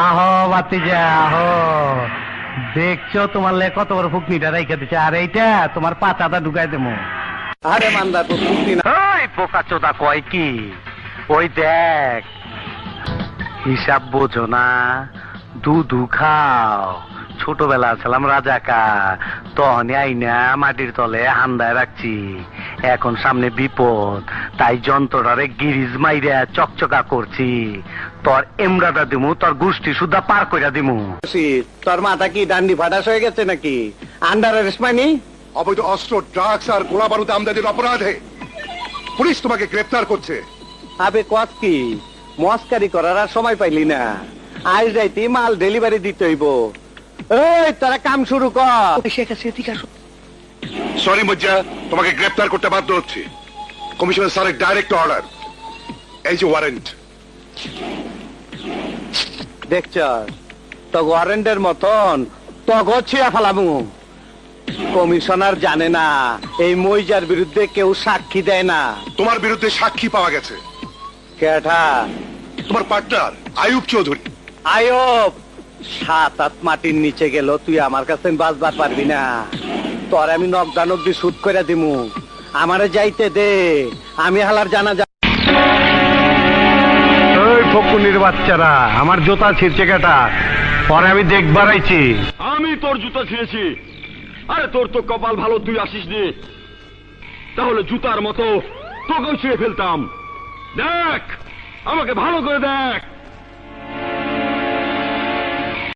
আহো বাতিজা আহো, দেখছো তোমার লে কত বড় ফুকনিটা রেখে দিচ্ছে, আর এইটা তোমার পাতাটা ঢুকাই দেবো। আরে মান্দা তো ফুকনি না। ওই পোকা চোদা কয় কি, ওই দেখ হিসাব বোঝো না, দুধু খাও। ছোটবেলা ছিলাম রাজাকা, তখন আইনা মাটির তলে হান্দায় রাখছি। এখন সামনে বিপদ, তাই যন্ত্রটারে গিরিজ মাইরা চকচকা করছি। তোর এমরাটা দিমু, তোর গোষ্ঠী সুদ্ধা পার কইরা দিমু। তোর মাথা কি ডান্ডি ফাটাস হয়ে গেছে নাকি? আন্ডার অ্যারেস্ট মানি? অবৈধ অস্ত্র, ড্রাগস আর গোলা বারুদ আমদানির অপরাধে পুলিশ তোমাকে গ্রেফতার করছে। আবে কত কি মস্কারি করার আর সময় পাইলি না, আজ রাইতে মাল ডেলিভারি দিতে হইব। এই তোরা কাম শুরু কর। সরি মজ্জা, তোমাকে গ্রেফতার করতে বাধ্য হচ্ছে। কমিশনার স্যারের ডাইরেক্ট অর্ডার, এই যে ওয়ারেন্ট। দেখছ তো ওয়ারেন্টের মতন তগো ছিয়া ফেলামু। কমিশনার জানে না এই মইজার বিরুদ্ধে কেউ সাক্ষী দেয় না। তোমার বিরুদ্ধে সাক্ষী পাওয়া গেছে। কেঠা? তোমার পার্টনার আয়ুব চৌধুরী। আয়ব 7-8 মাটির নিচে গেল, তুই আমার কাছে বাঁচবার পারবি না। তোর আমি নকদান অব্দি শুট করে দিমু। আমারে যাইতে দে, আমি হালার জানা যা। ওই ফকুনির বাচ্চারা, আমার জুতা ছিঁড়ছে কেটা, পরে আমি দেখবার আইছি। আমি তোর জুতা ছিঁড়েছি? আরে তোর তো কপাল ভালো, তুই আসিস নি, তাহলে জুতার মতো তোকেও ছিঁড়ে ফেলতাম। দেখ, আমাকে ভালো করে দেখ।